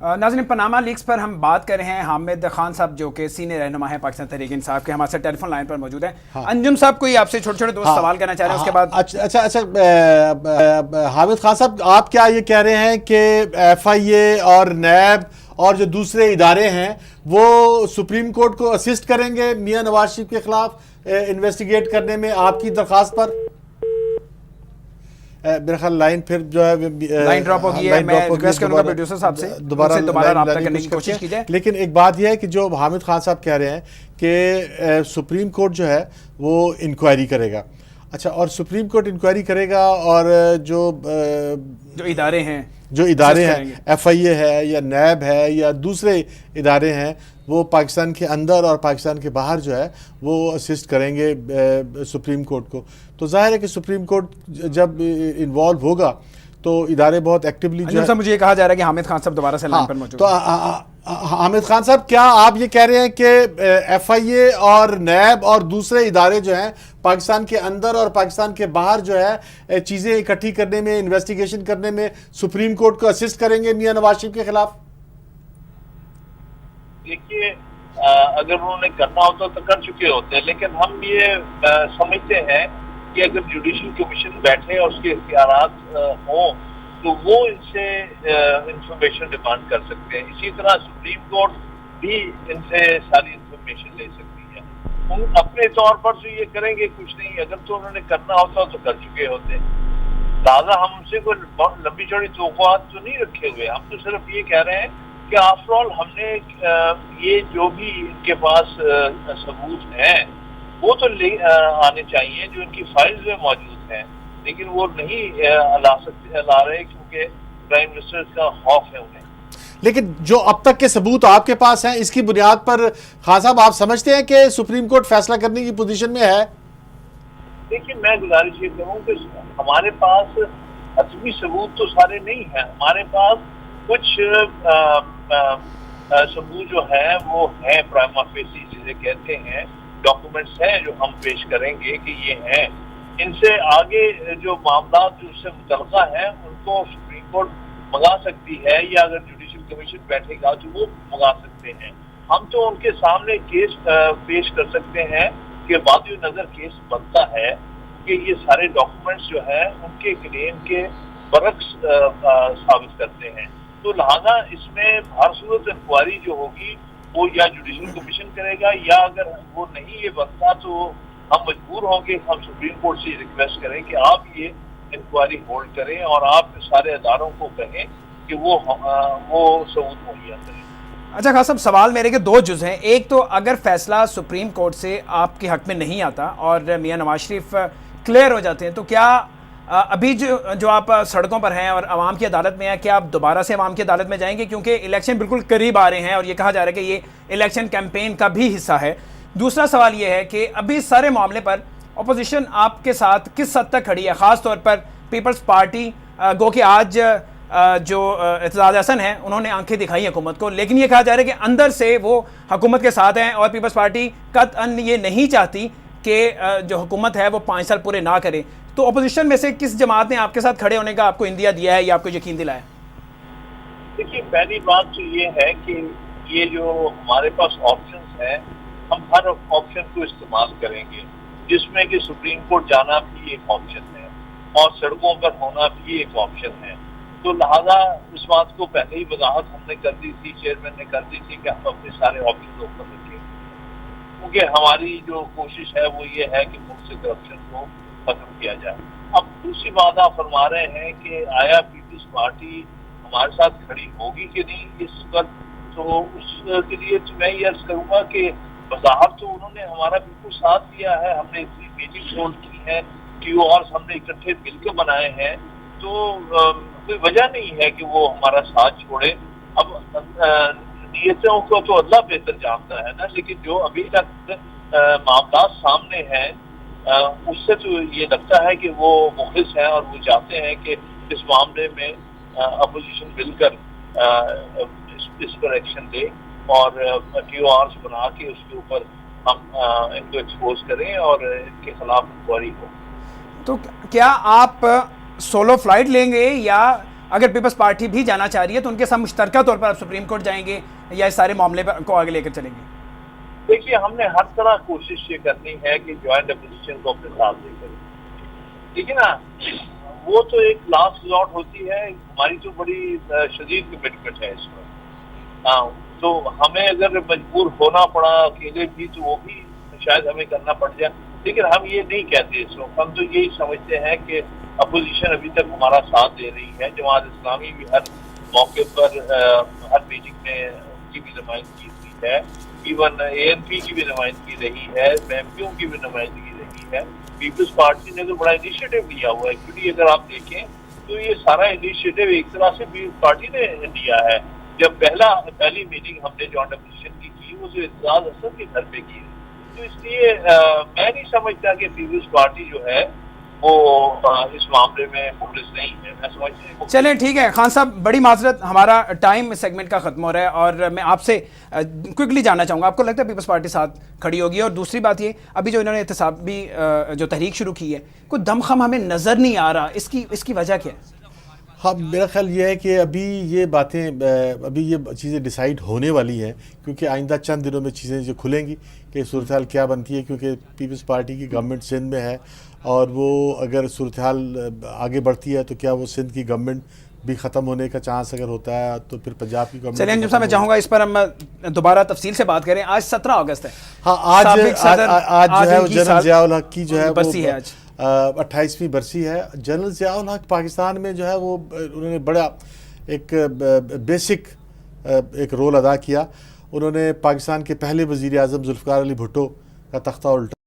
नाज़रीन, पनामा लीक्स पर हम बात कर रहे हैं। हामिद खान साहब जो कि सीनियर रहनुमा है पाकिस्तान तहरीक इंसाफ के, हमारे साथ टेलीफोन लाइन पर मौजूद है। हाँ। अंजुम साहब कोई आपसे छोटे छोटे दोस्त सवाल करना चाह रहे हैं, उसके बाद। अच्छा, हामिद खान साहब, आप क्या ये कह रहे हैं कि FIA और नैब और जो दूसरे इदारे हैं वो सुप्रीम कोर्ट को असिस्ट करेंगे मियां नवाज शरीफ के खिलाफ इन्वेस्टिगेट करने में आपकी दरख्वास्त पर? मेरा ख्याल लाइन फिर जो है लाइन ड्रॉप हो गई है। मैं रिक्वेस्ट करूंगा प्रोड्यूसर साहब से दोबारा रब्ता करने की कोशिश कीजिए। लेकिन एक बात यह है कि जो हामिद खान साहब कह रहे हैं कि सुप्रीम कोर्ट जो है वो इंक्वायरी करेगा। अच्छा, और सुप्रीम कोर्ट इंक्वायरी करेगा और जो इदारे हैं, हैं, FIA है या नैब है या दूसरे इदारे हैं, वो पाकिस्तान के अंदर और पाकिस्तान के बाहर जो है वो असिस्ट करेंगे सुप्रीम कोर्ट को। तो जाहिर है कि सुप्रीम कोर्ट जब इन्वॉल्व होगा तो इदारे बहुत एक्टिवली जो है। मुझे ये कहा जा रहा है कि हामिद खान साहब दोबारा से लाइन पर मौजूद। तो हामिद खान साहब, क्या आप ये कह रहे हैं कि FIA और नैब और दूसरे इदारे जो हैं पाकिस्तान के अंदर और पाकिस्तान के बाहर जो है चीज़ें इकट्ठी करने में, इन्वेस्टिगेशन करने में सुप्रीम कोर्ट को असिस्ट करेंगे मियां नवाज शरीफ के खिलाफ? देखिए, अगर उन्होंने करना होता तो कर चुके होते, लेकिन हम ये समझते हैं कि अगर जुडिशल कमीशन बैठे और उसके इख्तियारात हों तो वो इनसे इंफॉर्मेशन डिमांड कर सकते हैं। इसी तरह सुप्रीम कोर्ट भी इनसे सारी इंफॉर्मेशन ले सकती है। हम अपने तौर पर तो ये करेंगे कुछ नहीं, अगर तो उन्होंने करना होता तो कर चुके होते। दादा हमसे कोई लंबी चौड़ी तोक़ुआत तो नहीं रखे हुए, हम तो सिर्फ ये कह रहे हैं कि आफ्टर ऑल हमने ये जो भी इनके पास सबूत हैं वो तो ले आने चाहिए जो इनकी फाइल्स में मौजूद हैं, लेकिन वो नहीं ला रहे क्योंकि प्राइम मिनिस्टर का खौफ है उन्हें। लेकिन जो अब तक के सबूत आपके पास हैं, इसकी बुनियाद पर खान साहब आप समझते हैं कि सुप्रीम कोर्ट फैसला करने की पोजीशन में है? देखिए, मैं गुजारिश ये करूँ कि हमारे पास हतमी सबूत तो सारे नहीं हैं। हमारे पास कुछ सबूत जो है वो है प्राइमा फेसी जिसे कहते हैं, डॉक्यूमेंट्स हैं जो हम पेश करेंगे कि ये हैं। इनसे आगे जो मामला जो उससे मुतल्लिका है उनको सुप्रीम कोर्ट मंगा सकती है, या अगर जुडिशल कमीशन बैठेगा तो वो मंगा सकते हैं। हम तो उनके सामने केस पेश कर सकते हैं कि बादी नजर केस बनता है कि ये सारे डॉक्यूमेंट्स जो है उनके क्लेम के बरक्स साबित करते हैं। तो लिहाजा इसमें हर सूरत इंक्वायरी जो होगी वो या जुडिशल कमीशन करेगा, या अगर वो नहीं ये बनता तो हम मजबूर होंगे, हम सुप्रीम कोर्ट से रिक्वेस्ट करें कि आप ये इंक्वायरी होल्ड करें और आप सारे अदारों को कहें कि वो सबूत मुहैया करें। अच्छा खान साहब, सवाल मेरे के दो जुज़ हैं। एक तो अगर फैसला सुप्रीम कोर्ट से आपके हक में नहीं आता और मियां नवाज शरीफ क्लियर हो जाते हैं, तो क्या अभी जो आप सड़कों पर हैं और आवाम की अदालत में हैं, क्या आप दोबारा से आवाम की अदालत में जाएंगे? क्योंकि इलेक्शन बिल्कुल करीब आ रहे हैं और ये कहा जा रहा है कि ये इलेक्शन कैंपेन का भी हिस्सा है। दूसरा सवाल ये है कि अभी सारे मामले पर अपोजिशन आपके साथ किस हद तक खड़ी है, ख़ास तौर पर पीपल्स पार्टी? गो कि आज जो एतजाज़ हसन है उन्होंने आंखें दिखाई हुकूमत को, लेकिन ये कहा जा रहा है कि अंदर से वो हुकूमत के साथ हैं और पीपल्स पार्टी कतअन ये नहीं चाहती कि जो हुकूमत है वो 5 साल पूरे ना करे। तो अपोजिशन में से किस जमात ने आपके साथ खड़े होने का आपको इंदिया दिया है या आपको यकीन दिलाया? देखिए, पहली बात तो ये है कि ये जो हमारे पास ऑप्शंस हैं, हम हर ऑप्शन को इस्तेमाल करेंगे, जिसमें कि सुप्रीम कोर्ट जाना भी एक ऑप्शन है और सड़कों पर होना भी एक ऑप्शन है। तो लिहाजा इस बात को पहले ही वजाहत हमने कर दी थी, चेयरमैन ने कर दी थी कि हम अपने सारे ऑप्शन ओपन रखेंगे, क्योंकि हमारी जो कोशिश है वो ये है कि मुल्क से करप्शन को खत्म किया जाए। अब दूसरी बात आप फरमा रहे हैं कि आया पीपल्स पार्टी हमारे साथ खड़ी होगी कि नहीं इस वक्त, तो उसके लिए तो मैं ये अर्ज करूँगा कि वजाहत तो उन्होंने हमारा बिल्कुल साथ दिया है। हमने इतनी मीटिंग होल्ड की है, QRs हमने इकट्ठे मिलकर बनाए हैं, तो कोई वजह नहीं है कि वो हमारा साथ छोड़े। अब नीयतों को तो अल्लाह बेहतर जानता है ना, लेकिन जो अभी तक मामला सामने हैं उससे तो ये लगता है कि वो मुखलिस हैं और वो चाहते हैं कि इस मामले में अपोजिशन मिलकर इस पर एक्शन ले और QRs बना के उसके ऊपर हम इनको एक्सपोज करें और इनके खिलाफ इंक्वायरी हो। तो क्या आप सोलो फ्लाइट लेंगे, या अगर पीपल्स पार्टी भी जाना चाह रही है तो उनके साथ मुश्तरका तौर पर आप सुप्रीम कोर्ट जाएंगे या इस सारे मामले को आगे लेकर चलेंगे? देखिए, हमने हर तरह कोशिश ये करनी है कि ज्वाइंट अपोजिशन को अपने साथ लेकर, ठीक है ना, वो तो एक लास्ट रिजॉर्ट होती है। हमारी तो बड़ी शदीद कमिटमेंट है इसमें, तो हमें अगर मजबूर होना पड़ा अकेले भी तो वो भी शायद हमें करना पड़ जाए, लेकिन हम ये नहीं कहते इस वक्त। हम तो यही समझते हैं कि अपोजिशन अभी तक हमारा साथ दे रही है। जमात इस्लामी भी हर मौके पर हर मीटिंग में उनकी भी नुमाइंदगी है, इवन ANP की भी नुमाइंदगी रही है, MPO की भी नुमाइंदगी रही है। पीपल्स पार्टी ने तो बड़ा इनिशिएटिव लिया हुआ है, क्योंकि अगर आप देखें तो ये सारा इनिशिएटिव एक तरह से पीपल्स पार्टी ने लिया है। जब पहली मीटिंग हमने जॉइंट अपोजिशन की वो जो इत्तेजाज हसन के घर पे की है, तो इसलिए मैं नहीं समझता कि पीपल्स पार्टी जो है वो इस मामले में मुखलिस नहीं है। मैं समझता हूँ। चलें ठीक है खान साहब, बड़ी माजरत, हमारा टाइम सेगमेंट का ख़त्म हो रहा है और मैं आपसे क्विकली जानना चाहूँगा, आपको लगता है पीपल्स पार्टी साथ खड़ी होगी? और दूसरी बात ये, अभी जो इन्होंने एहतसाबी जो तहरीक शुरू की है, कोई दमखम हमें नज़र नहीं आ रहा, इसकी वजह क्या है? हाँ, मेरा ख्याल ये है कि अभी ये चीज़ें डिसाइड होने वाली हैं, क्योंकि आइंदा चंद दिनों में चीज़ें जो खुलेंगी कि सूरत हाल क्या बनती है, क्योंकि पीपल्स पार्टी की गवर्नमेंट सिंध में है और वो अगर सूरत हाल आगे बढ़ती है तो क्या वो सिंध की गवर्नमेंट भी ख़त्म होने का चांस अगर होता है तो फिर पंजाब की गवर्नमेंट। चलिए अंजुम साहब, मैं चाहूँगा इस पर हम दोबारा तफसील से बात करें। आज 17 अगस्त है। हाँ, आज जो है वो जनरल ज़िया-उल हक की जो है बरसी है आज, 28वीं बरसी है। जनरल ज़िया-उल हक पाकिस्तान में जो है वो उन्होंने बड़ा एक बेसिक एक रोल अदा किया। उन्होंने पाकिस्तान के पहले वज़ीर आज़म ज़ुल्फ़िकार अली भुट्टो का तख्ता उल्टा